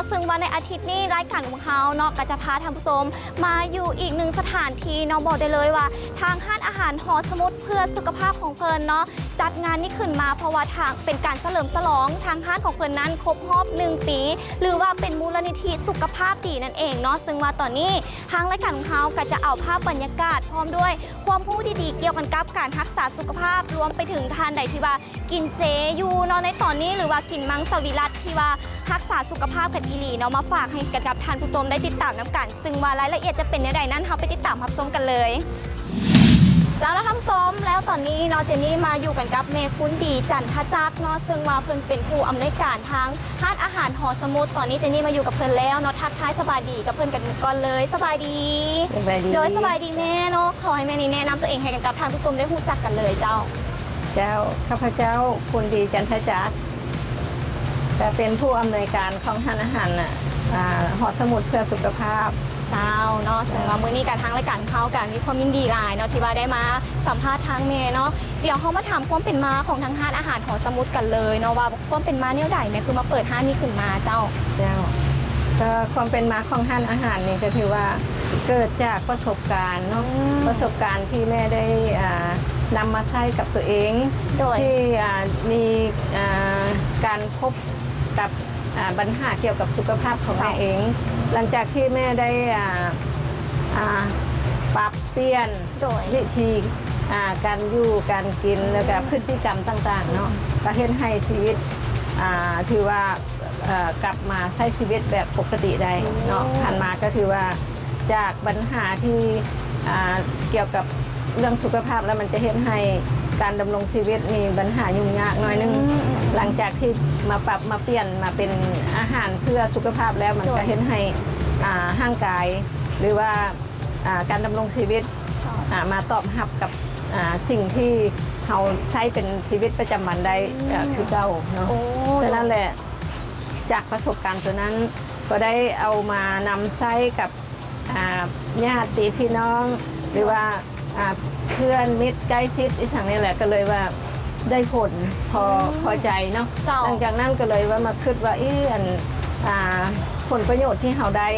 ะซึ่งวันในอาทิตย์นี้รายการของเขาเนาะก็จะพาท่านผู้ชมมาอยู่อีกหนึ่งสถานที่เนาะบอกได้เลยว่าทางห้านอาหารหอสมุดเพื่อสุขภาพของเพลินเนาะจัดงานนี้ขึ้นมาเพราะว่าทางเป็นการเฉลิมฉลองทางห้านของเพลินนั้นครบรอบ1 ปีหรือว่าเป็นมูลนิธิสุขภาพดีนั่นเองเนาะซึ่งว่าตอนนี้ทางรายการของเขาก็จะเอาภาพบรรยากาศพร้อมด้วยความรู้ดีๆเกี่ยวกันกับการรักษาสุขภาพรวมไปถึงทานใดที่ว่ากินเจอยู่เนาะในตอนนี้หรือว่ากินมังสวิรัติที่ว่ารักษาสุขภาพกันอีหลีเนาะมาฝากให้กับท่านผู้ชมได้ติดตามน้ำกันซึ่งว่ารายละเอียดจะเป็นอย่างไรนั้นเราไปติดตามรับชมกันเลยแล้วท่านผู้ชมแล้วตอนนี้เนาะเจนนี่มาอยู่กันกับเมคุณดีจันทจักรเนาะซึ่งว่าเพิ่นเป็นผู้อำนวยการทางร้านอาหารหอสมุดตอนนี้เจนนี่มาอยู่กับเพิ่นแล้วเนาะทักทายสบายดีกับเพิ่นกันก่อนเลยสบายดีโดยสบายดีแม่เนาะขอให้แม่นี่แนะนำตัวเองให้กันกับท่านผู้ชมได้รู้จักกันเลยเจ้าข้าพเจ้าคุณดีจันทจักรจะเป็นผู้อำนวยการของร้านอาหารหอสมุดเพื่อสุขภาพเจ้าเนาะซึ่งว่ามื้อนี้การทางรายการเข้ากันมีความยินดีหลายเนาะที่ว่าได้มาสัมภาษณ์ทางเมย์เนาะเดี๋ยวเขามาถามความเป็นมาของทางห้านอาหารหอสมุดกันเลยเนาะว่าความเป็นมาเนี่ยใดแม่คือมาเปิดห้านนี้ขึ้นมาเจ้าก็ความเป็นมาของร้านอาหารนี่ก็คือว่าเกิดจากประสบการณ์เนาะประสบการณ์ที่แม่ได้นำมาใช้กับตัวเองที่มีการพบกับปัญหาเกี่ยวกับสุขภาพของแม่เองหลังจากที่แม่ได้ปรับเปลี่ยนวิธีการอยู่การกินแล้วก็พฤติกรรมต่างๆเนาะก็เห็นให้ชีวิตถือว่ากลับมาใช้ชีวิตแบบปกติได้เนาะผ่านมาก็ถือว่าจากปัญหาที่เกี่ยวกับเรื่องสุขภาพแล้วมันจะเห็นให้การดำรงชีวิตมีปัญหายุ่งยากน้อยนึงหลังจากที่มาปรับมาเปลี่ยนมาเป็นอาหารเพื่อสุขภาพแล้วมันก็เห็นให้ร่างกายหรือว่าการดำรงชีวิตมาตอบรับกับสิ่งที่เราใช้เป็นชีวิตประจำวันได้คือเก่าเนาะฉะนั้นแหละจากประสบการณ์ตัวนั้นก็ได้เอามานำใช้กับญาติพี่น้องหรือว่าเพื่อนมิตรใกล้ชิดอีสั่งนี่แหละก็เลยว่าได้ผลพอใจเนาะหลังจากนั้นก็เลยว่ามาคิดว่าผลประโยชน์ที่เราได้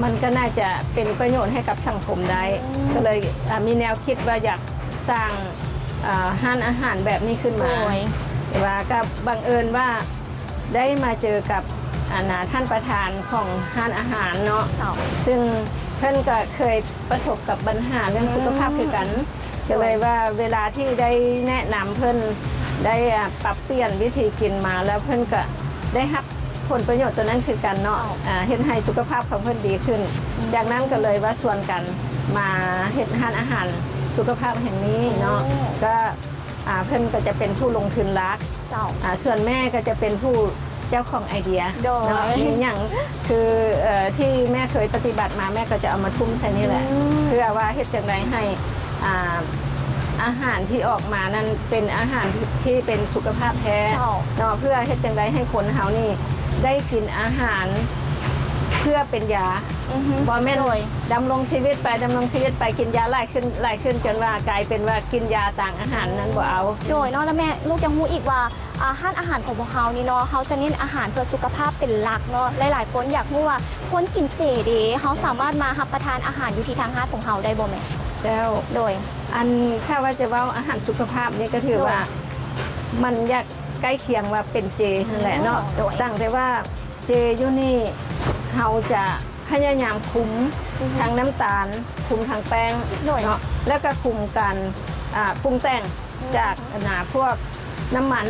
มันก็น่าจะเป็นประโยชน์ให้กับสังคมได้ก็เลยมีแนวคิดว่าอยากสร้างร้านอาหารแบบนี้ขึ้นมาแต่ว่าก็บังเอิญว่าได้มาเจอกับท่านประธานของร้านอาหารเนาะซึ่งเพื่อนก็เคยประสบกับปัญหาเรื่องสุขภาพคือกันก็เลยว่าเวลาที่ได้แนะนำเพื่อนได้ปรับเปลี่ยนวิธีกินมาแล้วเพื่อนก็ได้รับผลประโยชน์ตัวนั้นคือกันเนาะเห็นให้สุขภาพของเพื่อนดีขึ้นจากนั้นก็เลยว่าชวนกันมาเฮ็ดร้านอาหารสุขภาพแห่งนี้เนาะก็เพื่อนก็จะเป็นผู้ลงทุนรักส่วนแม่ก็จะเป็นผู้เจ้าของไอเดียเนาะอย่างคือที่แม่เคยปฏิบัติมาแม่ก็จะเอามาทุ่มใส่นี่แหละเพื่อว่าเฮ็ดจังไดให้อาหารที่ออกมานั้นเป็นอาหารที่เป็นสุขภาพแท้เนาะเพื่อเฮ็ดจังไดให้คนเฮานี่ได้กินอาหารเพื่อเป็นยาบอแม่นดำรงชีวิตไปกินยาหลายขึ้นจนว่ากลายเป็นว่ากินยาต่างอาหารนั้นบ่เอาโดยเนาะแล้วแม่ลูกยังรู้อีกว่าอาหารของพวกเขานี่เนาะเขาจะเน้นอาหารเพื่อสุขภาพเป็นหลักเนาะหลายๆคนอยากรู้ว่าคนกินเจดีเขาสามารถมารับประทานอาหารอยู่ที่ทางร้านของเขาได้บ่แม่แล้วโดยอันถ้าว่าจะว่าอาหารสุขภาพนี่ก็ถือว่ามันอยากใกล้เคียงว่าเป็นเจนั่นแหละเนาะตั้งแต่ว่าเจอยู่นี่เราจะพยายามคุมทางน้ำตาลคุมทางแป้งเนาะแล้วก็คุมการปรุงแต่งจากพวกน้ำมั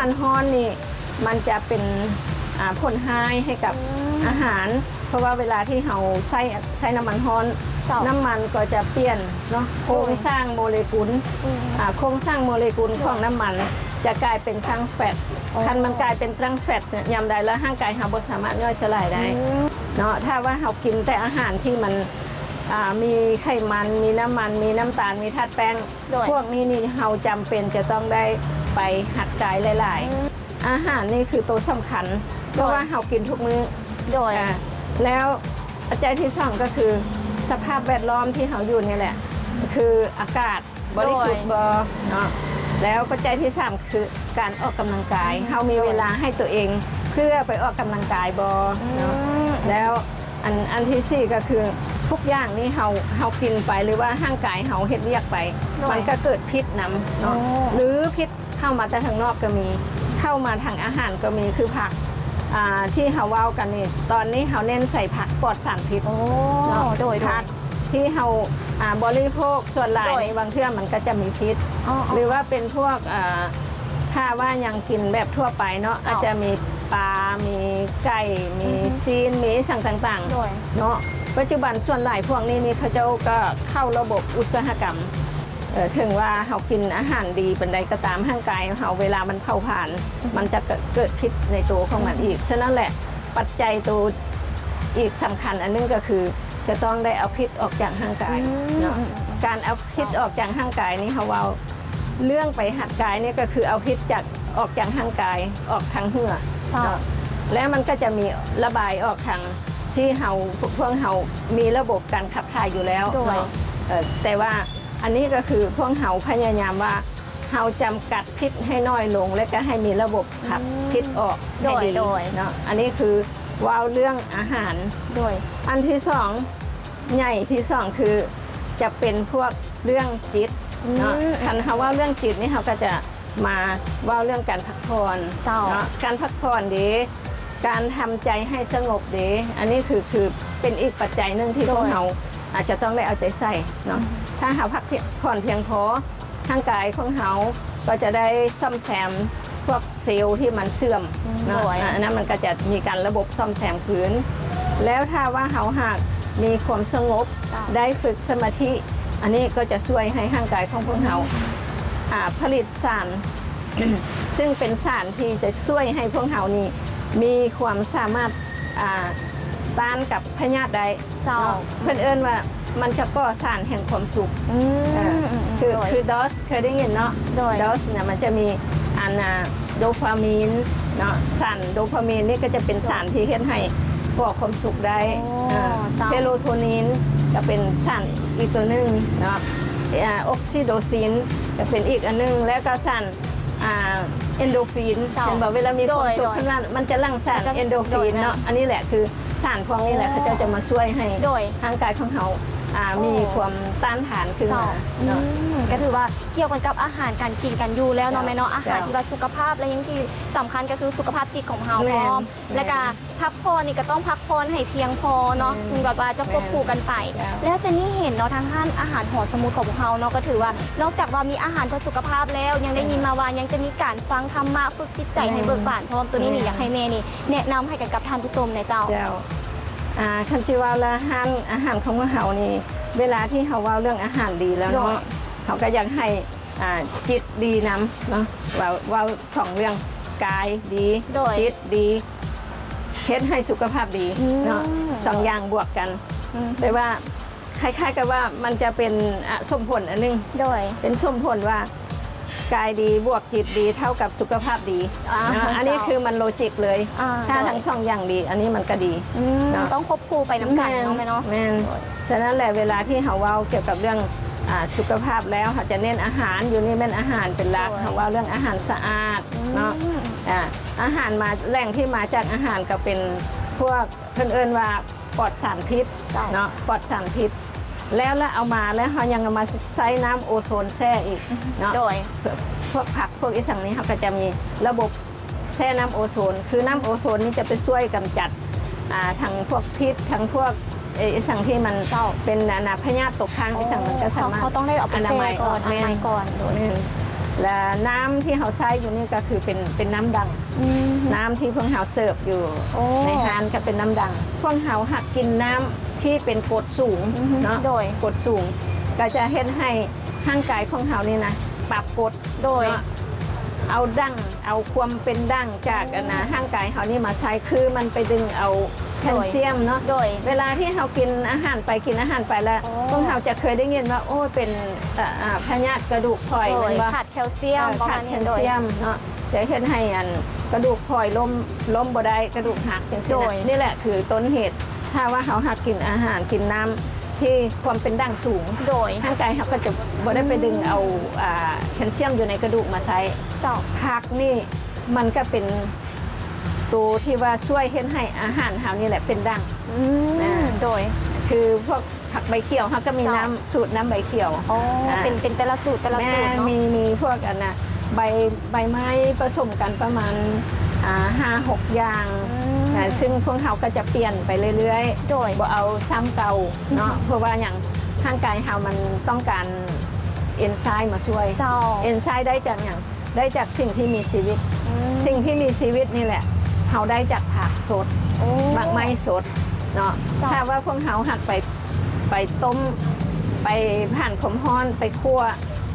นฮ้อนนี่มันจะเป็นผลร้ายให้กับอาหารเพราะว่าเวลาที่เราใช้น้ำมันฮ้อนน้ำมันก็จะเปลี่ยนเนาะโครงสร้างโมเลกุลของน้ำมันจะกลายเป็นทางแฟตคันมันกลายเป็นทางแฟตเนี่ยยามใดแล้วร่างกายเราบ่สามารถย่อยสลายได้เนาะถ้าว่าเรากินแต่อาหารที่มันมีไขมันมีน้ำมันมีน้ำตาลมีธาตุแป้งพวกนี้นี่เราจำเป็นจะต้องได้ไปหัดกายหลายๆอาหารนี่คือตัวสำคัญเพราะว่าเรากินทุกมื้อแล้วปัจจัยที่สองก็คือสภาพแวดล้อมที่เราอยู่นี่แหละคืออากาศบริสุทธิ์บ่เนาะแล้วปัจจัยที่3คือการออกกำลังกายเรามีเวลาให้ตัวเอง เพื่อไปออกกำลังกายบอเนาะแล้วอันที่สี่ก็คือทุกอย่างนี่เฮากินไปหรือว่าร่างกายเฮาเฮ็ดเรียกไป มันก็เกิดพิษนำเนาะหรือพิษเข้ามาแต่ทางนอกก็มีเข้ามาทางอาหารก็มีคือผักที่เฮาเว้ากันนี่ตอนนี้เฮาเน้นใส่ผักปลอดสารพิษเนาะโดยผักที่เฮาบริโภคส่วนหลายในบางเทื่อมันก็จะมีพิษหรือว่าเป็นพวกถ้าว่ายังกินแบบทั่วไปเนาะอาจจะมีปลา มีไก่ มีซีน มีสั่งต่างๆเนาะปัจจุบันส่วนหลายพวกนี้นี่เขาเจ้าก็เข้าระบบอุตสาหกรรมถึงว่าเขากินอาหารดีเป็นใดก็ตามร่างกายเขาเวลามันเผาผลาญมันจะเกิดพิษในตัวของมันอีกฉะนั้นแหละปัจจัยตัวอีกสำคัญอันนึงก็คือจะต้องได้เอาพิษออกจากร่างกายเนาะการเอาพิษออกจากร่างกายนี่เขาว่าเรื่องไปหัดกายนี่ก็คือเอาพิษจากออกจากร่างกายออกทางเหงื่อแล้วมันก็จะมีระบายออกทางที่พวกเรามีระบบการขับถ่ายอยู่แล้วเนาะแต่ว่าอันนี้ก็คือพวกเราพยายามว่าเราจำกัดพิษให้น้อยลงและก็ให้มีระบบขับพิษออกให้ดีเนาะอันนี้คือว้าวเรื่องอาหารด้วยอันที่สองใหญ่ที่สองคือจะเป็นพวกเรื่องจิตเนาะคันเขาว่าเรื่องจิตนี่เขาก็จะมาว่าเรื่องการพักผ่อนเนาะการพักผ่อนดีการทำใจให้สงบดีอันนี้คือเป็นอีกปัจจัยหนึ่งที่พวกเราอาจจะต้องได้เอาใจใส่เนาะถ้าหาพักผ่อนเพียงพอร่างกายของเขาก็จะได้ซ่อมแซมพวกเซลล์ที่มันเสื่อมเนาะอันนั้นมันก็จะมีการระบบซ่อมแซมคืนแล้วถ้าว่าเขาหากมีความสงบได้ฝึกสมาธิอันนี้ก็จะช่วยให้ร่างกายของพวกเราผลิตสาร ซึ่งเป็นสารที่จะช่วยให้พวกเรานี่มีความสามารถต้านกับพยาธิได้เพื่อนเอิ้นว่ามันจะก่อสารแห่งความสุขคือดอสเคยได้ยินเนาะดอสเนี่ยมันจะมีโดพามีนเนาะสารโดพามีนนี่ก็จะเป็นสารที่เฮ็ดให้ก่อความสุขได้เซโรโทนินก็เป็นสารอีกตัวหนึ่งเนาะออกซิโดซินก็เป็นอีกอันนึงแล้วก็สารเอนโดฟินเป็นแบบเวลามีความสุขขึ้นมามันจะหลั่งสารเอนโดฟินเนาะอันนี้แหละคือสารพวกนี้แหละเขาจะมาช่วยให้ร่างกายของเขามีความต้านทานขึ้นมาก็ถือว่าเกี่ยวกันกับอาหารการกินกันอยู่แล้วเนาะแม่เนาะอาหารที่ว่าสุขภาพและยังที่สำคัญก็คือสุขภาพจิตของเราพร้อมและก็พักผ่อนนี่ก็ต้องพักผ่อนให้เพียงพอเนาะถึงแบบว่าจะควบคู่กันไปแล้วจะนี่เห็นเนาะทางห้านอาหารหอสมุทรของเราเนาะก็ถือว่านอกจากว่ามีอาหารเพื่อสุขภาพแล้วยังได้ยินมาว่ายังจะมีการฟังธรรมะฝึกจิตใจให้เบิกบานพร้อมตัวนี้นี่อยากให้แม่นี่แนะนำให้กับท่านผู้ชมในเจ้าคันจิว่าละอาหารของเรานี่เวลาที่เขาว่าเรื่องอาหารดีแล้วเนาะเขาก็อยากให้จิตดีนำเนาะว่าสองเรื่องกายดีจิตดีเฮ็ดให้สุขภาพดีเนาะสองอย่างบวกกันแปลว่าคล้ายๆกับว่ามันจะเป็นสมผลอันนึงเป็นสมผลว่ากายดีบวกจิตดีเท่ากับสุขภาพดีอันนี้คือมันโลจิกเลยถ้าทั้งสองอย่างดีอันนี้มันก็ดีต้องควบคู่ไปน้ำกันเนาะแม่นฉะนั้นแหละเวลาที่เขาเว้าเกี่ยวกับเรื่องสุขภาพแล้วเขาจะเน้นอาหารอยู่นี่เป็นอาหารเป็นหลักเขาว่าเรื่องอาหารสะอาดเนาะอาหารมาแหล่งที่มาจากอาหารก็เป็นพวกเพิ่นเอิ้นว่าปลอดสารพิษเนาะปลอดสารพิษแล้วเอามาแล้วเขายังเอามาใส่น้ำโอโซนแช่อีกเนาะพวกผักพวกอีสังนี้เขาก็จะมีระบบแช่น้ำโอโซนคือน้ำโอโซนนี่จะไปช่วยกำจัดทั้งพวกพิษทั้งพวกอีสังที่มันเป็นพยาธิตกค้างอีสังมันก็สามารถเขาต้องได้เอาไปแช่ก่อนและน้ำที่เขาใช้อยู่นี่ก็คือเป็นน้ำดังน้ำที่พวกเขาเสิร์ฟอยู่ในฮานก็เป็นน้ำดังพวกเขาหักกินน้ำที่เป็นกรดสูงเนาะโดยกรดสูงก็จะเฮ็ดให้ร่างกายของเขานี่นะปรับกรดโดยเอาดั้งเอาความเป็นดั้งจากร่างกายเขานี่มาใช้คือมันไปดึงเอาแคลเซียมเนาะโดยเวลาที่เขากินอาหารไปแล้วพวกเขาจะเคยได้ยินว่าโอ้เป็นพยาธิกระดูกพลอยขาดแคลเซียมขาดแคลเซียมเนาะจะเฮ็ดให้กระดูกพลอยล้มบ่ได้กระดูกหักจังซี่นี่แหละคือต้นเหตุถ้าว่าเขาหักกินอาหารกินน้ำที่ความเป็นดั้งสูงโดยร่างกายเขาก็จะบ่ได้ไปดึงเอาแคลเซียมอยู่ในกระดูกมาใช้ผักนี่มันก็เป็น ตัวที่ว่าช่วยเฮ็ดให้อาหารเฮานี่แหละเป็นดัง โดย คือพวกผักใบเขียวเขาก็มีน้ำสูตรน้ำใบเขียว อ๋อเป็นแต่ละสูตรแต่ละ แม่ สูตรเนาะ มีพวกอันน่ะใบไม้ผสมกันประมาณ5-6 อย่างซึ่งพวกเขาก็จะเปลี่ยนไปเรื่อยๆ โดย บ่เอาซ้ำเก่าเนาะเพราะว่าอย่างร่างกายเฮามันต้องการเอนไซม์มาช่วย เจ้า เอนไซม์ได้จากอย่างได้จากสิ่งที่มีชีวิต สิ่งที่มีชีวิตนี่แหละเขาได้จากผักสด โอ้ หมักไม้สดเนาะ จ้ะ ถ้าว่าพวกเขาหักไปต้มไปผ่านความร้อนไปคั่ว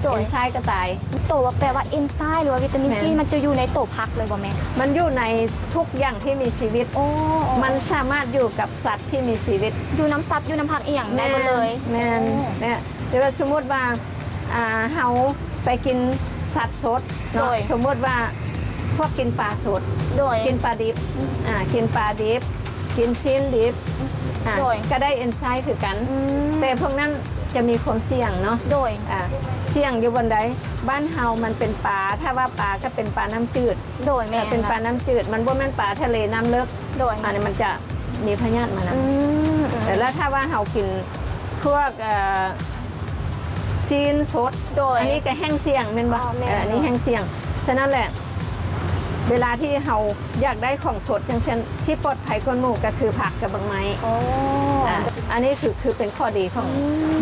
เอนไซม์ก็ตาย ตัวว่าแปลว่าเอนไซม์หรือว่าวิตามิน แม่ ซีมันจะอยู่ในตัวพักเลยบ่แม่ มันอยู่ในทุกอย่างที่มีชีวิต โอ้ มันสามารถอยู่กับสัตว์ที่มีชีวิต อยู่น้ำซับอยู่น้ำพักอีหยังได้หมดเลย แม่นเนี่ยเดี๋ยวสมมติว่าเฮาไปกินสัตว์สดเนาะ โดย สมมติว่าพวกกินปลาสด โดย กินปลาดิบกินปลาดิบกินซีนดิบโดย ก็ได้เอนไซม์คือกัน อืม แต่พวกนั้นจะมีความเสี่ยงเนาะ โดย เสี่ยงอยู่บนใดบ้านเฮามันเป็นปลาถ้าว่าปลาก็เป็นปลาน้ำจืด โดยแม่ เป็นปลาน้ำจืด มันบ่แม่นปลาทะเลน้ำลึก โดย อันนี้มันจะมีพยาธิมานะ อืม แต่แล้วถ้าว่าเฮากินพวกซีนสด โดย อันนี้ก็แห้งเสี่ยงแม่นบ่ อ๋อแม่น อันนี้แห้งเสี่ยงฉะนั้นแหละ เวลาที่เฮาอยากได้ของสดอย่างเช่นที่ปลอดภัยกว่าหมู่ก็คือผักกับใบไม้ โอ้ อันนี้คือเป็นข้อดีของ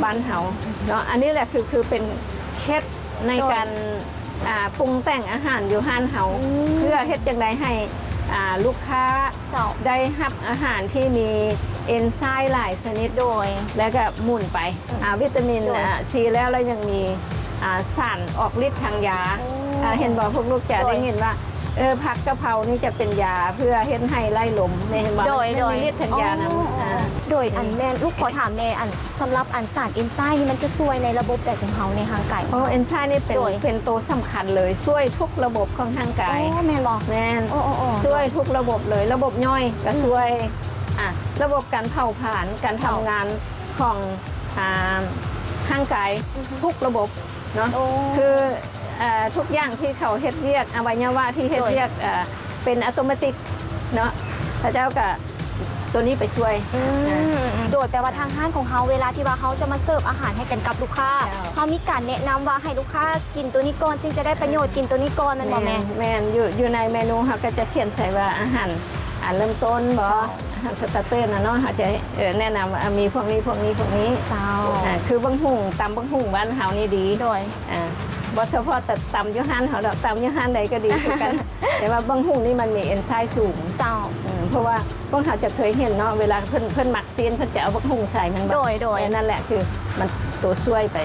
บ้านเฮาเนาะอันนี้แหละคือเป็นเคล็ดในการปรุงแต่งอาหารอยู่ห้านเฮาเพื่อเฮ็ดจังไดให้ลูกค้า เจ้า ได้รับอาหารที่มีเอนไซม์หลายชนิดโดย แล้วก็หมุนไปวิตามิน โดย ซีแล้วยังมีสารออกฤทธิ์ทางยา โอ้ เห็นบอกพวกลูกจะ โดย ได้ยินว่าผักกะเพรานี่จะเป็นยาเพื่อเฮ็ดให้ไล่ลมเห็นบอก โดย มันมีฤทธิ์ทางยานะ โดยอันแม่ลูกขอถามแม่อันสำหรับอันสารเอนไซม์นี่มันจะช่วยในระบบใจของเขาในทางกาย เพราะเอนไซม์นี่เป็น โดย เป็นตัวสำคัญเลยช่วยทุกระบบของทางกาย โอ้แม่บอก แม่น โอ้โอ้โอ้ ช่วยทุกระบบเลยระบบย่อยก็ช่วยระบบการเผาผลาญการทำงานของร่างกายทุกระบบเนาะ โอ้ คือทุกอย่างที่เขาเฮ็ดเรียกอวัยวะที่เฮ็ดเรียกเป็นอัตโนมัติเนาะพระเจ้ากับตัวนี้ไปช่วย โดยแปลว่าทางห้างของเขาเวลาที่ว่าเขาจะมาเสิร์ฟอาหารให้กันกับลูกค้า เจ้า เขามีการแนะนำว่าให้ลูกค้ากินตัวนี้ก่อนจึงจะได้ประโยชน์กินตัวนี้ก่อนนั่นบ่แม่ แม่นอยู่ในเมนูเขาก็จะเขียนใส่ว่าอาหารเริ่มต้นบ่อาหารสตาร์เตอร์นะเนาะเขาจะแนะนำว่ามีพวกนี้เจ้า คือบังหุ่งตำบังหุ่งบ้านเฮานี่ดี โดย บ่เฉพาะแต่ตำยูฮันเขาดอกตำยูฮันใดก็ดีคือกัน แต่ว่าบังหุ่งนี่มันมีเอนไซม์สูง เจ้า เพราะว่าพวกเขาจะเคยเห็นเนาะเวลาเพิ่นหมักซีนเพิ่นจะเอาบังหุ่งใส่มัน โดย นั่นแหละคือมันตัวช่วยไป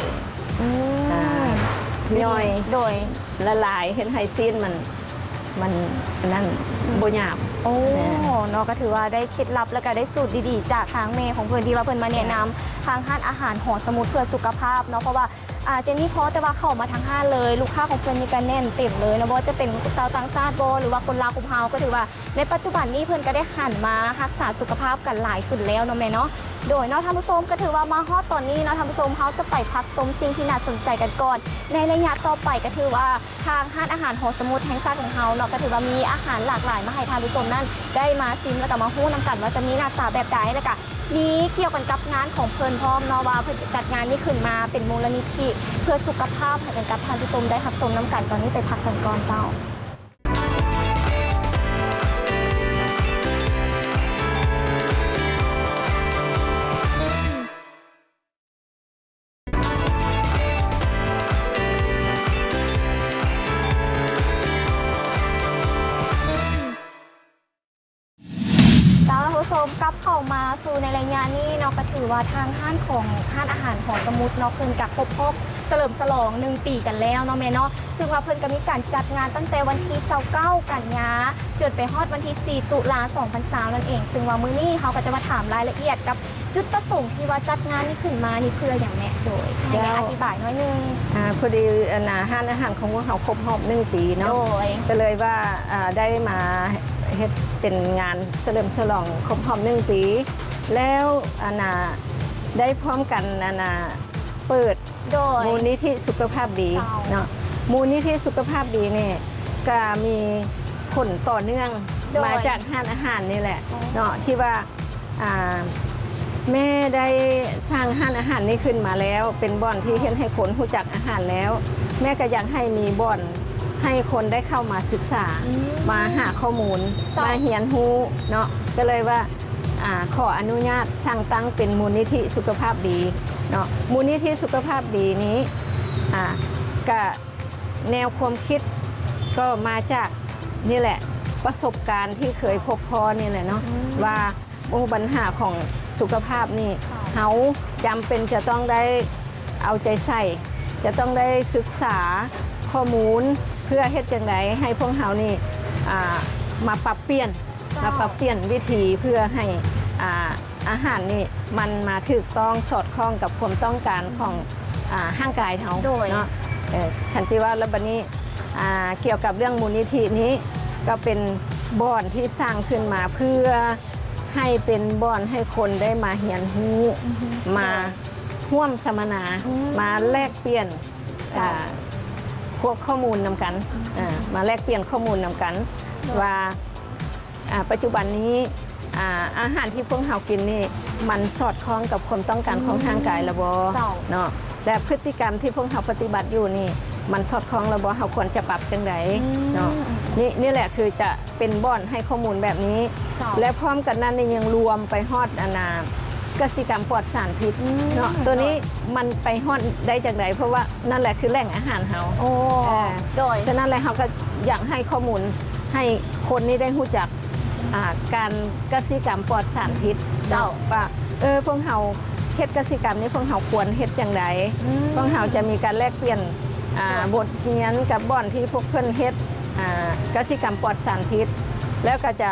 ย่อย โดย ละลายเห็นไฮซีนมันนั่นบ่หยาบ โอ้เนาะก็ถือว่าได้เคล็ดลับแล้วก็ได้สูตรดีๆ จากทางเมย์ของเพื่อนที่ว่าเพื่อนมาแนะนำทางห้านอาหารหอสมุทรเพื่อสุขภาพเนาะเพราะว่าเจนนี่พอแต่ว่าเข้ามาทางห้านเลยลูกค้าของเพื่อนมีการแน่นเต็มเลยนะว่าจะเป็นชาวต่างชาติหรือว่าคนลาวกลุ่มเฮาก็ถือว่าในปัจจุบันนี้เพื่อนก็ได้หันมารักษาสุขภาพกันหลายขึ้นแล้วเนาะแม่เนาะโดยเนาะท่านผู้ชมก็ถือว่ามาฮอดตอนนี้เนาะท่านผู้ชมเฮาจะไปพักชมสิ่งที่น่าสนใจกันก่อนในระยะต่อไปก็ถือว่าทางห้านอาหารหอสมุทรแห่งชาติของเฮาเนาะก็ถือว่ามีอาหารหลากหลายมาให้ท่านผู้ชมนั้นได้มาชิมแล้วก็มาฮู้นำกันว่าจะมีหน้าตาแบบใดแล้วก็นี้เกี่ยวกันกับงานของเพิ่นพร้อมเนาะว่าเพิ่นจัดงานนี้ขึ้นมาเป็นมูลนิธิเพื่อสุขภาพให้กันกับท่านผู้ชมได้รับชมน้ำกันตอนนี้ไปพักกันก่อนเจ้า แล้วท่านผู้ชมกลับเข้ามาสู่ในรายงานนี้เนาะก็ถือว่าทางห้านของห้านอาหารหอสมุทรเนาะเพิ่นกับครบเฉลิมฉลอง1 ปีกันแล้วเนาะแม่เนาะซึ่งว่าเพิ่นก็มีการจัดงานตั้งแต่วันที่29กันยาจนไปฮอดวันที่4ตุลา2023นั่นเองซึ่งว่ามื้อนี้เขาก็จะมาถามรายละเอียดกับจุดประสงค์ที่ว่าจัดงานนี้ขึ้นมานี่เพื่ออย่างแม่โดยให้แม่อธิบายหน่อยนึง พอดีห้านอาหารของพวกเขาครบรอบ1 ปีเนาะ โดย ก็เลยว่าได้มาเฮ็ดเป็นงานเฉลิมฉลองครบรอบ1 ปี แล้วได้พร้อมกันเปิด โดย มูลนิธิสุขภาพดี เจ้า เนาะมูลนิธิสุขภาพดีเนี่ยก็มีผลต่อเนื่อง มาจากห้านอาหารนี่แหละเนาะที่ว่าแม่ได้สร้างห้านอาหารนี้ขึ้นมาแล้วเป็นบ่อนที่เห็นให้คนรู้จักอาหารแล้ว แม่ก็อยากให้มีบ่อนให้คนได้เข้ามาศึกษามาหาข้อมูลมาเรียนรู้เนาะก็เลยว่าขออนุญาตสร้างตั้งเป็นมูลนิธิสุขภาพดีเนาะมูลนิธิสุขภาพดีนี้ก็แนวความคิดก็มาจากนี่แหละประสบการณ์ที่เคยพบพอนี่แหละเนาะว่าปัญหาของสุขภาพนี่เขาจำเป็นจะต้องได้เอาใจใส่จะต้องได้ศึกษาข้อมูลเพื่อเฮ็ดจังไดให้พวกเขานี่มาปรับเปลี่ยนวิธีเพื่อให้อาหารนี่มันมาถูกต้องสอดคล้องกับความต้องการของร่างกายเขาเนาะคันจิว่าแล้วบัดนี้เกี่ยวกับเรื่องมูลนิธินี้ก็เป็นบ่อนที่สร้างขึ้นมาเพื่อให้เป็นบ่อนให้คนได้มาเรียนรู้มาร่วมสัมมนามาแลกเปลี่ยนพวกข้อมูลนำกันมาแลกเปลี่ยนข้อมูลนำกันว่าปัจจุบันนี้อาหารที่พวกเรากินนี่มันสอดคล้องกับความต้องการของร่างกายระบเนาะและพฤติกรรมที่พวกเราปฏิบัติอยู่นี่มันสอดคล้องระบเราควรจะปรับจังไดเนาะนี่แหละคือจะเป็นบ่อนให้ข้อมูลแบบนี้และพร้อมกันนั้นนี่ยังรวมไปฮอดกสิกรรมปลอดสารพิษเนาะตัวนี้มันไปฮอดได้จากไหนเพราะว่านั่นแหละคือแหล่งอาหารเขาโดยฉะนั้นเลยเขาก็อยากให้ข้อมูลให้คนนี้ได้รู้จักการกสิกรรมปลอดสารพิษว่าพวกเขาเฮ็ดกสิกรรมนี้พวกเขาควรเฮ็ดอย่างไรพวกเขาจะมีการแลกเปลี่ยนบทเรียนกับบ่อนที่พวกเพื่อนเฮ็ดกสิกรรมปลอดสารพิษแล้วก็จะ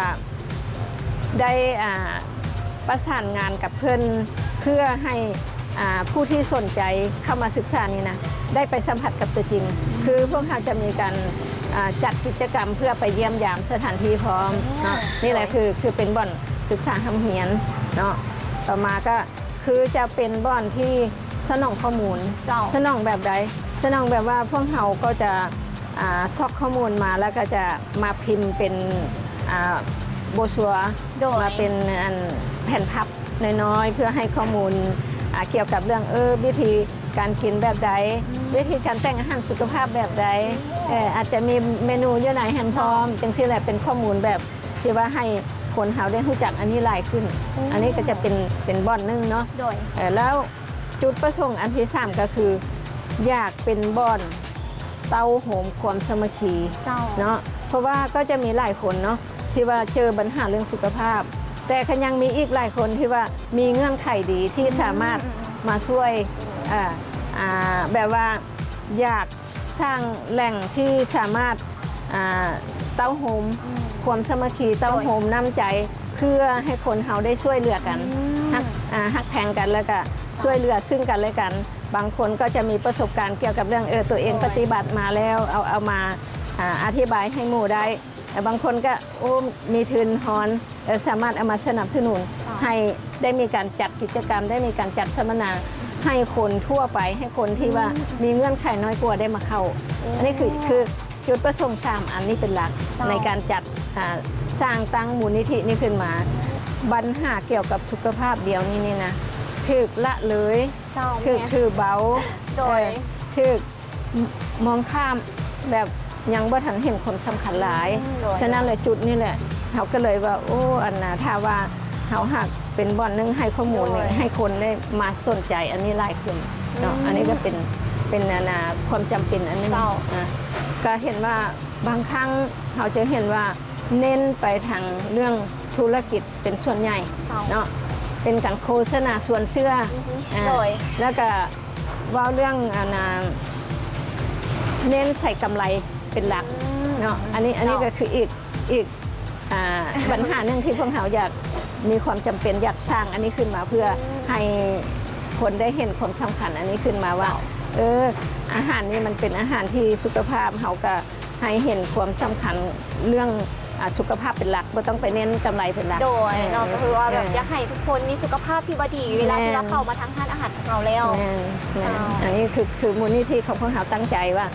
ได้ประสานงานกับเพื่อนเพื่อให้ผู้ที่สนใจเข้ามาศึกษานี่นะได้ไปสัมผัสกับตัวจริงคือพวกเขาจะมีการจัดกิจกรรมเพื่อไปเยี่ยมยามสถานที่พร้อมเนาะนี่แหละคือเป็นบ่อนศึกษาทำเหียนเนาะต่อมาก็คือจะเป็นบ่อนที่สนองข้อมูลสนองแบบใดสนองแบบว่าพวกเขาก็จะซอกข้อมูลมาแล้วก็จะมาพิมพ์เป็นโบชัวมาเป็นแผ่นพับน้อยๆเพื่อให้ข้อมูลเกี่ยวกับเรื่องวิธีการกินแบบใดวิธีการแต่งอาหารสุขภาพแบบใดอาจจะมีเมนูเยอะไหนแฮมพร้อมจังซี่แหละเป็นข้อมูลแบบที่ว่าให้คนเฮาได้รู้จักอันนี้หลายขึ้นอันนี้ก็จะเป็นบ่อนนึงเนาะแล้วจุดประสงค์อันที่3ก็คืออยากเป็นบ่อนเตาโหมความสามัคคีเนาะเพราะว่าก็จะมีหลายคนเนาะที่ว่าเจอปัญหาเรื่องสุขภาพแต่ก็ยังมีอีกหลายคนที่ว่ามีเงื่อนไขดีที่สามารถมาช่วยแบบว่าอยากสร้างแหล่งที่สามารถเต้าโฮมความสามัคคีเต้าโฮมน้ำใจเพื่อให้คนเฮาได้ช่วยเหลือกันฮักแพงกันแล้วก็ช่วยเหลือซึ่งกันและกันบางคนก็จะมีประสบการณ์เกี่ยวกับเรื่องตัวเองปฏิบัติมาแล้วเอามาอธิบายให้หมู่ได้แต่บางคนก็มีทุนฮอนสามารถเอามาสนับสนุนให้ได้มีการจัดกิจกรรมได้มีการจัดสัมมนาให้คนทั่วไปให้คนที่ว่ามีเงื่อนไขน้อยกว่าได้มาเข้าอันนี้คือจุดประสงค์3อันนี้เป็นหลักในการจัดสร้างตั้งมูลนิธินี้ขึ้นมาปัญหาเกี่ยวกับสุขภาพเดียวนี้นี่นะถึกละเลยถือเบาถึกมองข้ามแบบยังบ่ทันเห็นคนสำคัญหลายฉะนั้นเลยจุดนี่แหละเขาก็เลยว่าอันน่ะถ้าว่าเขาหักเป็นบ่อนนึงให้ข้อมูลนี่ให้คนได้มาสนใจอันนี้หลายขึ้นเนาะอันนี้ก็เป็นความจำเป็นอันนี้ก็เห็นว่าบางครั้งเขาจะเห็นว่าเน้นไปทางเรื่องธุรกิจเป็นส่วนใหญ่เนาะเป็นการโฆษณาส่วนเสื้อแล้วก็ว่าเรื่องเน้นใส่กำไรเป็นหลักเนาะอันนี้ก็คืออีกปัญหาหนึ่งที่พวกเขาอยากมีความจำเป็นอยากสร้างอันนี้ขึ้นมาเพื่อให้คนได้เห็นความสำคัญอันนี้ขึ้นมาว่าอาหารนี่มันเป็นอาหารที่สุขภาพเขาก็ให้เห็นความสำคัญเรื่องสุขภาพเป็นหลักไม่ต้องไปเน้นกำไรเป็นหลักโดยเนาะก็คือว่าแบบอยากให้ทุกคนมีสุขภาพที่ดีเวลาที่เราเข้ามาทางทานอาหารของเราแล้วอันนี้คือมูลนิธิของพวกเขาตั้งใจว่า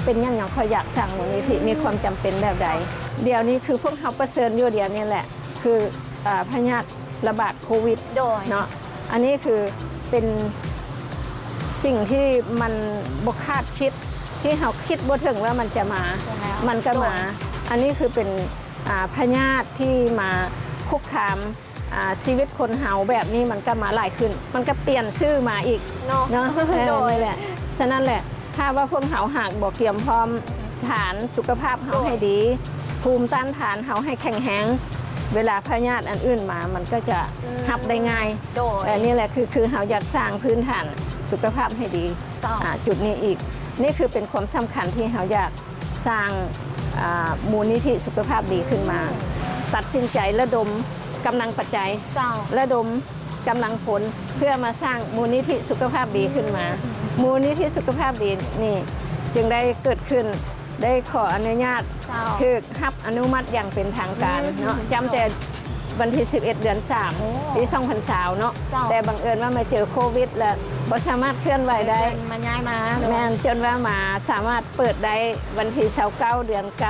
เป็นอย่างอย่างเขาอยากสั่งมูลนิธิมีความจำเป็นแบบใดเดี๋ยวนี้คือพวกเขาประเสริญอยู่เดียวนี่แหละคือพยาธิระบาดโควิดเนาะอันนี้คือเป็นสิ่งที่มันบกคาดคิดที่เขาคิดบ่ถึงว่ามันจะมามันก็มาอันนี้คือเป็นพยาธิที่มาคุกคามชีวิตคนเฮาแบบนี้มันก็มาหลายขึ้นมันก็เปลี่ยนชื่อมาอีกเนาะโดยแหละฉะนั้นแหละถ้าว่าพวกเฮาหากบ่เตรียมพร้อมฐานสุขภาพเฮาให้ดีภูมิต้านทานเฮาให้แข็งแรงเวลาพยาธิอันอื่นมามันก็จะรับได้ง่ายแต่นี่แหละคือเฮาอยากสร้างพื้นฐานสุขภาพให้ดีจุดนี้อีกนี่คือเป็นความสำคัญที่เฮาอยากสร้างมูลนิธิสุขภาพดีขึ้นมาตัดสินใจระดมกำลังปัจจัยระดมกำลังผลเพื่อมาสร้างมูลนิธิสุขภาพดีขึ้นมามูลนิธิสุขภาพดีนี่จึงได้เกิดขึ้นได้ขออนุญาตคือรับอนุมัติอย่างเป็นทางการเนาะจำแต่วันที่11 เดือน 3 ปี 2020เนาะแต่บังเอิญว่ามาเจอโควิดแล้วบ่สามารถเคลื่อนไหวได้มันย้ายมาแม่นจนว่ามาสามารถเปิดได้วันที่29 เดือน 9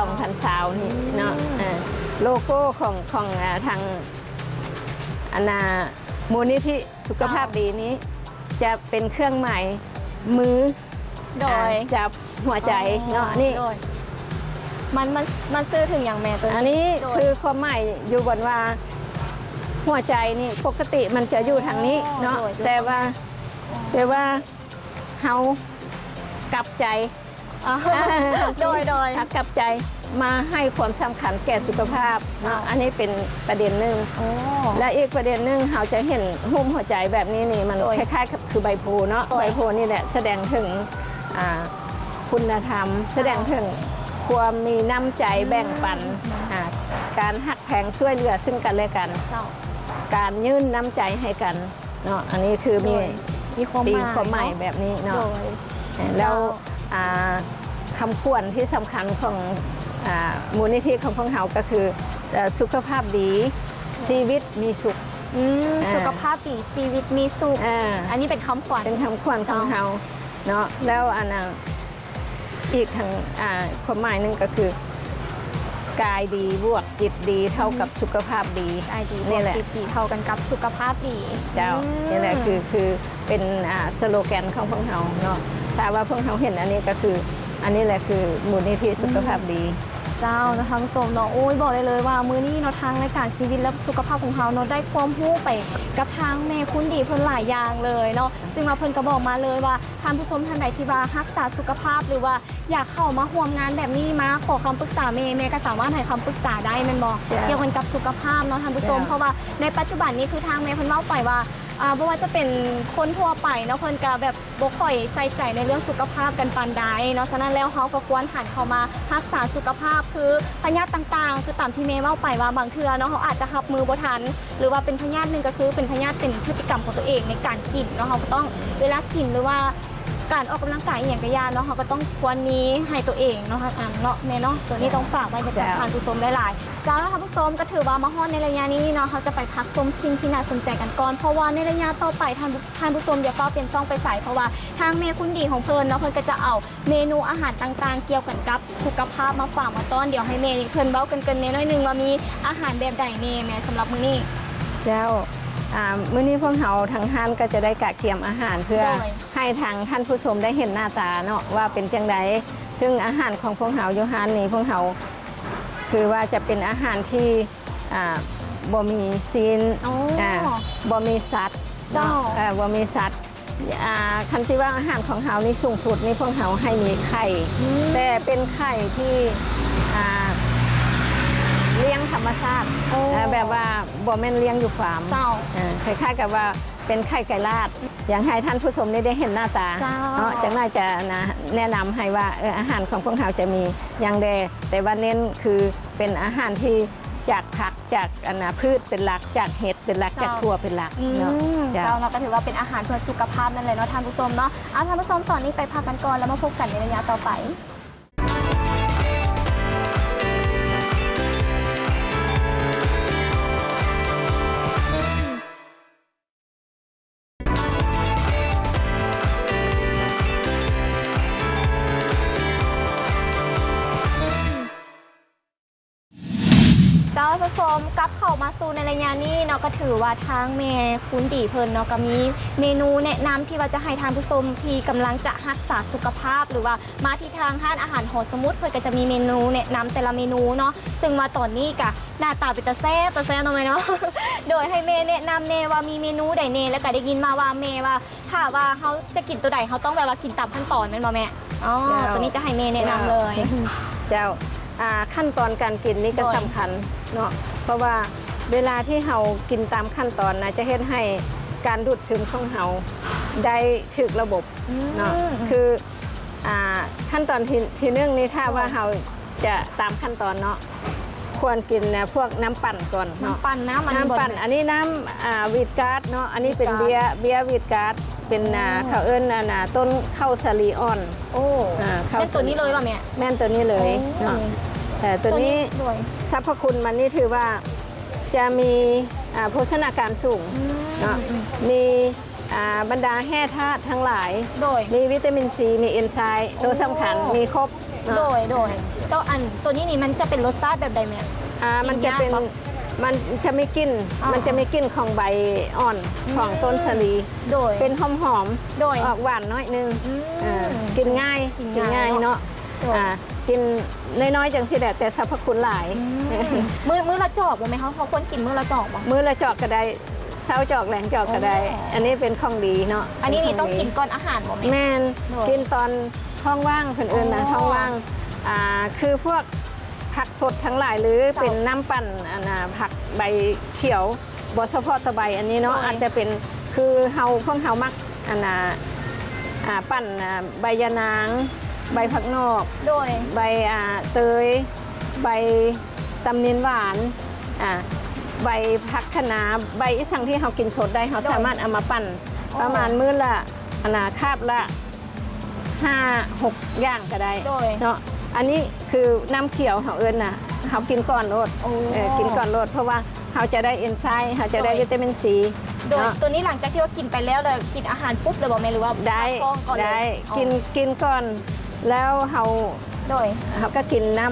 2020นี่เนาะโลโก้ของทางมูลนิธิสุขภาพดีนี้จะเป็นเครื่องหมายมือโดยจับหัวใจเนาะนี่มันซื้อถึงอย่างแม่ตัวนี้อันนี้คือความหมายอยู่บนว่าหัวใจนี่ปกติมันจะอยู่ทางนี้เนาะแต่ว่าเฮากลับใจโดยกลับใจมาให้ความสำคัญแก่สุขภาพอันนี้เป็นประเด็นหนึ่งและอีกประเด็นหนึ่งเราจะเห็นหุ้มหัวใจแบบนี้นี่มันคล้ายๆคือใบโพเนาะใบโพนี่แหละแสดงถึงคุณธรรมแสดงถึงความมีน้ำใจแบ่งปันการหักแพงช่วยเหลือซึ่งกันและกันการยื่นน้ำใจให้กันเนาะอันนี้คือมีความหมายแบบนี้เนาะแล้วคำควรที่สำคัญของมูลนิธิของพวกเราก็คือสุขภาพดีชีวิตมีสุขสุขภาพดีชีวิตมีสุขอันนี้เป็นคำขวัญเป็นคำขวัญของเราเนาะแล้วอีกทางความหมายหนึ่งก็คือกายดีบวกจิตดีเท่ากับสุขภาพดีนี่แหละจิตดีเท่ากันกับสุขภาพดีเจ้านี่แหละคือเป็นสโลแกนของพวกเราเนาะถ้าว่าพวกเราเห็นอันนี้ก็คืออันนี้แหละคือมูลนิธิสุขภาพดีเจ้านะคะผู้ชมเนาะโอ้ยบอกเลยว่ามื้อนี้เนาะทางรายการชีวิตและสุขภาพของเราเนาะได้ความรู้ไปกับทางแม่คุณดีเพิ่นหลายอย่างเลยเนาะซึ่งมาเพิ่นก็บอกมาเลยว่าท่านผู้ชมท่านใดที่ว่ารักษาสุขภาพหรือว่าอยากเข้ามาร่วมงานแบบนี้มาขอคำปรึกษาแม่ก็สามารถให้คำปรึกษาได้แม่นบ่เกี่ยวกับสุขภาพเนาะท่านผู้ชมเพราะว่าในปัจจุบันนี้คือทางแม่เพิ่นเล่าไปว่าไม่ว่าจะเป็นคนทั่วไปเนาะเพิ่นก็แบบบ่ค่อยใส่ใจในเรื่องสุขภาพกันปานใดเนาะฉะนั้นแล้วเฮาก็ควรหันเข้ามารักษาสุขภาพคือพยาธิต่างๆคือตามที่เมย์เล่าไปว่าบางเทื่อเนาะเขาอาจจะรับมือบ่ทันหรือว่าเป็นพยาธินึงก็คือเป็นพยาธิเป็นพฤติกรรมของตัวเองในการกินเนาะเขาก็ต้องเวลากินหรือว่าการออกกำลังกายอย่างกระยานเนาะเขาก็ต้องควรมีให้ตัวเองเนาะเนาะแม่เนาะตัวนี้ต้องฝากไว้กับทานผู้ชมหลายๆจ้าท่านผู้ชมก็ถือว่ามาฮอดในระยะนี้เนาะเขาจะไปพักชมสิ่งที่น่าสนใจกันก่อนเพราะว่าในระยะต่อไปท่านผู้ชมอย่าเฝ้าเปลี่ยนช่องไปใส่เพราะว่าทางเมย์คุณดีของเพิ่นเนาะเพิ่นก็จะเอาเมนูอาหารต่างๆเกี่ยวกันกับสุขภาพมาฝากมาต้อนเดี๋ยวให้เมย์เพิ่นเบ้ากันๆน้อยนึงว่ามีอาหารแบบใดแม่สำหรับมื้อนี้เจ้ามื้อนี้พวกเราทางห้านก็จะได้กะเกียมอาหารเพื่อให้ทางท่านผู้ชมได้เห็นหน้าตาเนาะว่าเป็นจังไดซึ่งอาหารของพวกเราอยู่ห้านนี้พวกเราคือว่าจะเป็นอาหารที่บ่มีซีนบ่มีสัตว์บ่มีสัตว์คันที่ว่าอาหารของเรานี่สูงสุดนี่พวกเราให้มีไข่แต่เป็นไข่ที่เลี้ยงธรรมชาติแบบว่าบ่แม่นเลี้ยงอยู่ฟาร์มคล้ายๆกับว่าเป็นไข่ไก่ลาดอย่างให้ท่านผู้ชมได้เห็นหน้าตาเนาะจังน่าจะแนะนำให้ว่าอาหารของพวกเราจะมีอย่างใดแต่ว่าเน้นคือเป็นอาหารที่จากผักจากพืชเป็นหลักจากเห็ดเป็นหลักจากถั่วเป็นหลักเนาะเราก็ถือว่าเป็นอาหารเพื่อสุขภาพนั่นเลยเนาะท่านผู้ชมเนาะท่านผู้ชมตอนนี้ไปพักกันก่อนแล้วมาพบกันในระยะต่อไป ผู้ชมกลับเข้ามาสู่ในระยะนี้เนาะก็ถือว่าทางแม่คุณดีเพิ่นเนาะก็มีเมนูแนะนำที่ว่าจะให้ทานผู้ชมที่กำลังจะรักษาสุขภาพหรือว่ามาที่ทางร้านอาหารหอสมุทรเพิ่นก็จะมีเมนูแนะนำแต่ละเมนูเนาะซึ่งมาตอนนี้ก็หน้าตาเป็นตาแซ่บเนาะแม่เนาะ โดยให้เมย์แนะนำเมย์ว่ามีเมนูใดเนแล้วก็ได้ยินมาว่าเมย์ว่าถ้าว่าเขาจะกินตัวใดเขาต้องแบบว่ากินตามขั้นตอนแม่นบ่แม่อ๋อตัวนี้จะให้เมย์แนะนำเลย เจ้าขั้นตอนการกินนี่ก็สำคัญเนาะเพราะว่าเวลาที่เรากินตามขั้นตอนนะจะเฮ็ดให้การดูดซึมของเราได้ถึกระบบเนาะคือขั้นตอนที่หนึ่งนี่ถ้าว่าเราจะตามขั้นตอนเนาะควรกินพวกน้ำปั่นก่อนเนาะ น้ำปั่นน้ำปั่นอันนี้น้ำวีดการ์ดเนาะอันนี้เป็นเบียร์วีดการ์ดเป็นเขาเอิ้นต้นข้าวสาลีอ่อน โอ้เป็นตัวนี้เลยป่ะแม่แม่นตัวนี้เลยเนาะแต่ตัวนี้สรรพคุณมันนี่ถือว่าจะมีโภชนาการสูงเนาะมีบรรดาแร่ธาตุทั้งหลายมีวิตามินซีมีเอนไซม์ตัวสำคัญมีครบโดยตัวนี้นี่มันจะเป็นรสชาติแบบใดแม่มันจะเป็นมันจะไม่กินมันจะไม่กินของใบอ่อนของต้นสาลีโดยเป็นหอมโดยออกหวานน้อยนึงกินง่ายเนาะกินน้อยๆจังสิแต่สรรพคุณหลายมื้อละจอกไหมเขาควรกินมื้อละจอกบ่มื้อละจอกก็ได้เช้าจอกแหลงจอกก็ได้อันนี้เป็นของดีเนาะอันนี้นี่ต้องกินก่อนอาหารบ่แม่นกินตอนท้องว่างคนอื่นนะท้องว่างคือพวกผักสดทั้งหลายหรือเป็นน้ำปั่นผักใบเขียวบอสพอตะใบอันนี้เนาะอาจจะเป็นคือพวกเฮามักปั่นใบยะนางใบผักนอกโดยใบเตยใบตำนินหวานใบผักคะน้าใบอีสังที่เรากินสดได้เราสามารถเอามาปั่นประมาณมื้อละคาบละ5-6 อย่างก็ได้เนาะอันนี้คือน้ำเขียวเขาเอิญนะเขากินก่อนโลดกินก่อนโลดเพราะว่าเขาจะได้เอนไซม์เขาจะได้วิตามินซีตัวนี้หลังจากที่ว่ากินไปแล้วเลยกินอาหารปุ๊บเลยบอกไหมหรือว่าได้กินก่อนแล้วเขาก็กินน้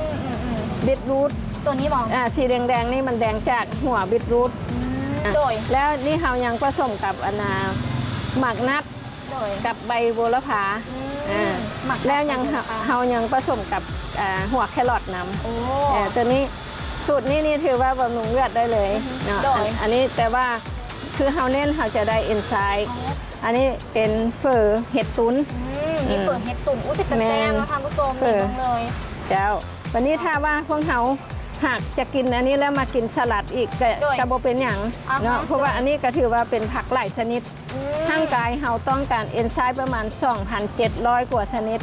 ำบิทรูทตัวนี้บอกสีแดงๆนี่มันแดงจากหัวบิทรูทแล้วนี่เขายังผสมกับหมากนัดกับใบโหระพาแล้วเขายังผสมกับหัวแครอทน้ำตัวนี้สูตรนี้ถือว่าบำรุงเลือดได้เลยอันนี้แต่ว่าคือเขาเน้นเขาจะได้เอนไซม์อันนี้เป็นเฝอเห็ดตุ๋นมีเฝอเห็ดตุ๋นอุ้ยติดแซ่บนะทานผู้ชมเลยเจ้าวันนี้ถ้าว่าพวกเขาหากจะกินอันนี้แล้วมากินสลัดอีกกระโบเป็นอย่างเนาะเพราะว่าอันนี้ก็ถือว่าเป็นผักหลายชนิดร่างกายเราต้องการเอนไซม์ประมาณ 2,700 กว่าชนิด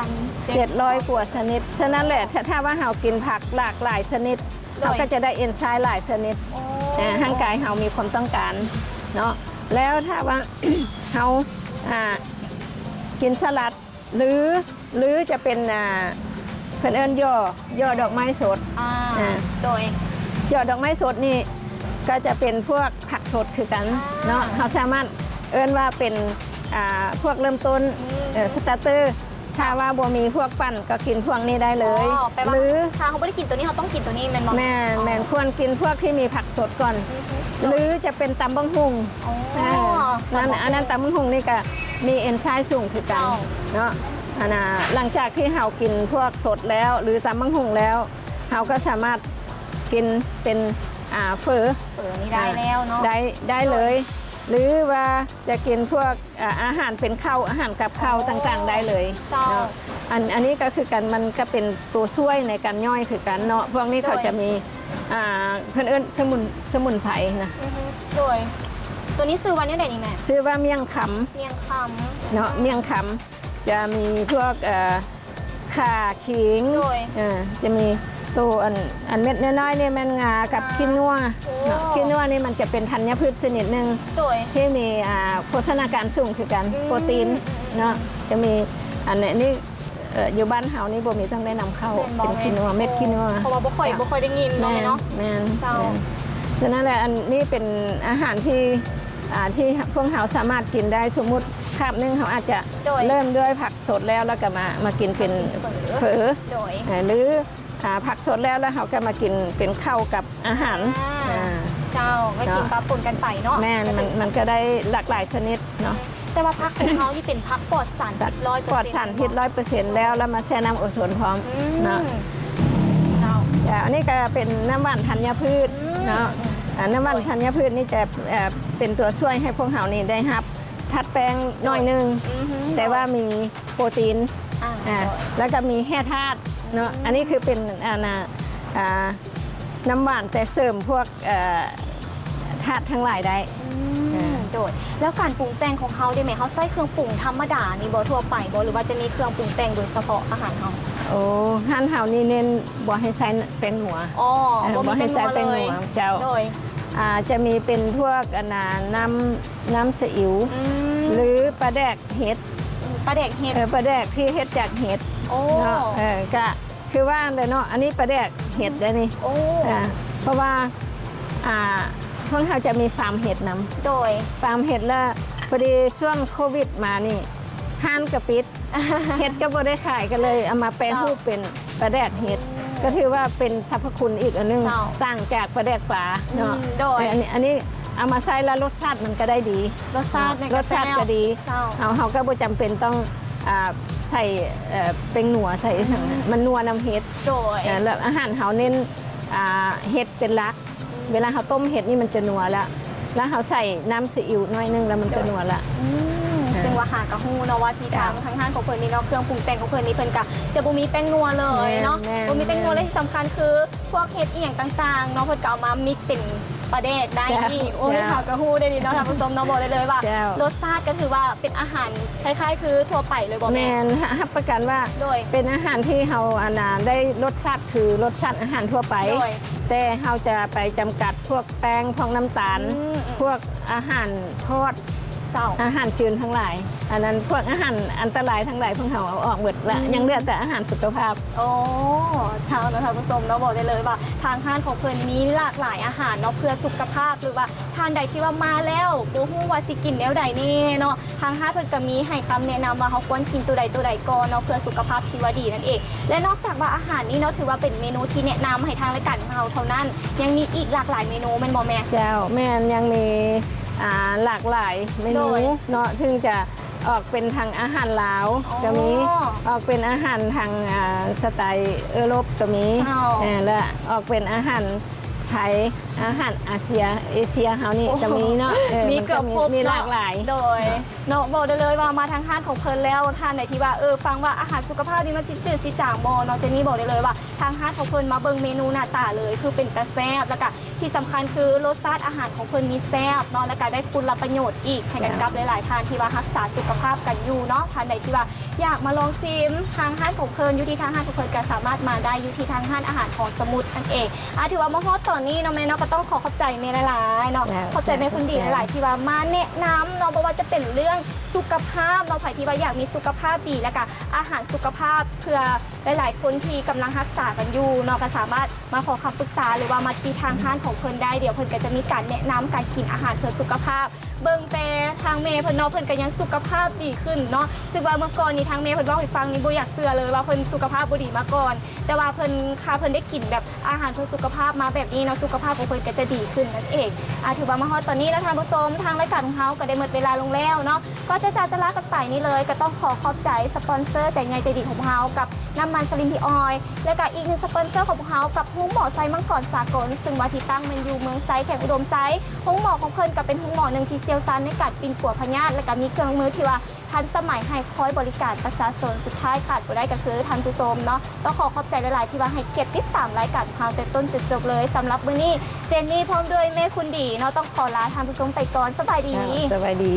2,700 กว่าชนิดฉะนั้นแหละถ้าว่าเรากินผักหลากหลายชนิดเราก็จะได้เอนไซม์หลายชนิดร่างกายเรามีความต้องการเนาะแล้วถ้าว่าเรากินสลัดหรือจะเป็นเพื่อนเอิญย่อดอกไม้สดโดยย่อดอกไม้สดนี่ก็จะเป็นพวกผักสดคือกันเนาะเขาสามารถเอิญว่าเป็นพวกเริ่มต้นสตาร์เตอร์ถ้าว่าบ่มีพวกปั่นก็กินพวกนี้ได้เลยหรือถ้าเขาไม่ได้กินตัวนี้เขาต้องกินตัวนี้แม่นควรกินพวกที่มีผักสดก่อนหรือจะเป็นตำบังหุงอันนั้นตำบังหุงนี่ก็มีเอนไซม์สูงคือกันเนาะหลังจากที่เรากินพวกสดแล้วหรือตำบังหุงแล้วเราก็สามารถกินเป็นเฝอนี่ได้แล้วเนาะได้เลยหรือว่าจะกินพวกอาหารเป็นข้าวอาหารกับข้าวต่างๆได้เลยอันนี้ก็คือกันมันก็เป็นตัวช่วยในการย่อยคือกันเนาะพวกนี้เขาจะมีเพื่อนเอิ้นสมุนไพรนะโดยตัวนี้ซื้อวันนี้ไหนนี่แม่ซื้อว่าเมี่ยงคำเนาะเมี่ยงคำจะมีพวกข่าขิงจะมีตัวอันเม็ดน้อยๆนี่มันงากับขี้นัวขี้นัวนี่มันจะเป็นธัญพืชชนิดหนึ่งที่มีโภชนาการสูงคือกันโปรตีนเนาะจะมีอันนี้อยู่บ้านเฮานี่บ่มีต้องได้นำเข้าเป็นขี้นัวเม็ดขี้นัวเพราะว่าบ่ค่อยได้ยินเนาะแม่นฉะนั้นแหละอันนี้เป็นอาหารที่พวกเฮาสามารถกินได้สมมุติคาบนึงเขาอาจจะเริ่มด้วยผักสดแล้วก็มากินเป็นเฝอหรือ ผักสดแล้วเขาก็มากินเป็นข้าวกับอาหารอ่า เจ้าก็กินปลาปนกันไปเนาะ แม่มันก็ได้หลากหลายชนิดเนาะ แต่ว่าพักของเขาที่เป็นพักปลอดสารพิษ100% ปลอดสารพิษ100%แล้วมาแช่น้ำโอโซนพร้อมเนาะ เจ้า อันนี้ก็เป็นน้ำหวานธัญพืชเนาะน้ำหวานธัญพืชนี่จะเป็นตัวช่วยให้พวกเรานี่ได้รับทัดแป้งหน่อยนึงแต่ว่ามีโปรตีนแล้วก็มีแร่ธาตุเนาะอันนี้คือเป็นน้ำหวานแต่เสริมพวกธาตุทั้งหลายได้โดยแล้วการปรุงแต่งของเขาได้ไหมเขาใส่เครื่องปรุงธรรมดานี่บ่ทั่วไปบ่หรือว่าจะมีเครื่องปรุงแต่งโดยเฉพาะอาหารเขาโอ้หั่นเฮานี่เน้นบ่ให้ใส่เป็นหัวบ่ให้ใส่เป็นหัวเจ้าจะมีเป็นพวกน้ำซีอิ๊วหรือปลาแดกเห็ดปลาแดกเห็ดปลาแดกที่เฮ็ดจากเห็ดเนาะก็คือว่าเลยเนาะอันนี้ปลาแดกเห็ดได้นี่เพราะว่าพวกเขาจะมีฟาร์มเห็ดนำโดยฟาร์มเห็ดแล้วพอดีช่วงโควิดมานี่ห้างกระปิด เห็ดก็บ่ได้ขายก็เลยเอามาแปลรูปเป็นปลาแดกเห็ดก็ถือว่าเป็นสรรพคุณอีกอันนึงต่างจากปลาแดกปลาเนาะโดยอันนี้เอามาใส่แล้วรสชาติมันก็ได้ดีรสชาติก็ดีเขาก็บ่จำเป็นต้องใส่เป็นหนัวใส่ถังมันนัวน้ำเห็ดโดยแล้วอาหารเขาเน้นเห็ดเป็นหลักเวลาเขาต้มเห็ดนี่มันจะนัวแล้วเขาใส่น้ำซีอิ๊วน้อยนึงแล้วมันก็นัวละซึ่งว่าหากระหูเนาะว่าที่ทางห้างของเพิ่นนี่เนาะเครื่องปรุงแต่งของเพิ่นนี่เพิ่นก็จะบ่มีแป้งนัวเลยเนาะบ่มีแป้งนัวเลยที่สำคัญคือพวกเห็ดอีหยังต่างๆเนาะเพิ่นก็เอามามิกเป็นปลาแดกได้อีกโอ้ยหากระหูได้ดีเนาะท่านผู้ชมเนาะบอกได้เลยว่ารสชาติก็ถือว่าเป็นอาหารคล้ายๆคือทั่วไปเลยบ่แม่นรับประกันว่าเป็นอาหารที่เฮาได้รสชาติคือรสชาติอาหารทั่วไปแต่เราจะไปจำกัดพวกแป้งพวกน้ำตาลพวกอาหารทอดอาหารจืดทั้งหลายอันนั้นพวกอาหารอันตรายทั้งหลายพวกเราเอาออกหมดละยังเหลือแต่อาหารสุขภาพโอ้ชาวนะคะผู้ชมเราบอกได้เลยว่าทางห้างของเพิ่นมีหลากหลายอาหารเนาะเพื่อสุขภาพหรือว่าทานใดที่ว่ามาแล้วบ่ฮู้ว่าสิกินแล้วใดนี่เนาะทางห้างเพิ่นก็มีให้คำแนะนำว่าเขาควรกินตัวใดก่อนเนาะเพื่อสุขภาพที่ว่าดีนั่นเองและนอกจากว่าอาหารนี้เนาะถือว่าเป็นเมนูที่แนะนำให้ทางรายการของเราเท่านั้นยังมีอีกหลากหลายเมนูแม่นบ่แม่เจ้าแม่นยังมีหลากหลายเมนูเนาะถึงจะออกเป็นทางอาหารลาวก็มีออกเป็นอาหารทางสไตล์ยุโรปก็มีและออกเป็นอาหารไทยอาหารเอเชียเฮานี่จะมีเนาะมีเกือบครบมีหลากหลายโดยเนาะบอกได้เลยว่ามาทางห้างของเพิ่นแล้วท่านไหนที่ว่าฟังว่าอาหารสุขภาพนี่มันสิจืดสิจางบ่เนาะเจนนี่บอกได้เลยว่าทางห้างของเพิ่นมาเบิ่งเมนูหน้าตาเลยคือเป็นกระแซ่บแล้วก็ที่สำคัญคือรสชาติอาหารของเพิ่นมีแซ่บเนาะแล้วก็ได้คุณประโยชน์อีกให้กันกับหลายๆท่านที่ว่ารักษาสุขภาพกันอยู่เนาะท่านไหนที่ว่าอยากมาลองชิมทางห้างของเพิ่นอยู่ที่ทางห้างของเพิ่นก็สามารถมาได้อยู่ที่ทางห้างอาหารของสมุทรนั่นเองถือว่ามาฮอดตอนนี้เนาะแม่เนาะก็ต้องขอบใจเมย์หลายๆเนาะขอบใจเมย์คนดีหลายๆที่ว่ามาแนะนำเนาะเพราะว่าจะเป็นเรื่องสุขภาพเราใครที่ว่าอยากมีสุขภาพดีแล้วก็อาหารสุขภาพเพื่อหลายๆคนที่กำลังรักษากันอยู่เนาะก็สามารถมาขอคำปรึกษาหรือว่ามาที่ทางห้างของเพิ่นได้เดี๋ยวเพิ่นก็จะมีการแนะนำการกินอาหารเพื่อสุขภาพเบิ่งแต่ทางเมย์เพิ่นเนาะเพิ่นก็ยังสุขภาพดีขึ้นเนาะซึ่งว่าเมื่อก่อนนี้ทางเมย์เพิ่นเล่าให้ฟังนี่บ่อยากเชื่อเลยว่าเพิ่นสุขภาพบ่ดีมาก่อนแต่ว่าเพิ่นได้กินแบบอาหารเพื่อสุขภาพมาแบบนี้เนาะสุขภาพของเพิ่นก็จะดีขึ้นนั่นเองถือว่ามาฮอดตอนนี้แล้วท่านผู้ชมทางรายการของเฮาก็ได้หมดเวลาลงแล้วเนาะก็จะลากันไปนี่เลยก็ต้องขอบใจสปอนเซอร์ใจใหญ่ใจดีของเฮากับน้ำมันสลินทีออยล์และก็อีกหนึ่งสปอนเซอร์ของเฮากับหุ้งหมอไซมังกรสากลซึ่งว่าที่ตั้งมันอยู่เมืองไซแข่งอุดมไซหุ้งหมอของเพิ่นก็เป็นหุ้งหมอหนึ่งที่เชี่ยวชาญในการปินปัวพญาติและก็มีเครื่องมือที่ว่าทันสมัยให้คอยบริการประชาชนสุดท้ายขาดบ่ได้ก็คือท่านผู้ชมเนาะต้องขอบใจหลายๆที่ว่าให้เก็บติดตามรายการของเฮาแต่ต้นจนจบเลยสำหรับมื้อนี้เจนนี่พร้อมด้วยแม่คุณดีเนาะต้องขอลาท่านผู้ชมไปก่อนสบายดีสบายดี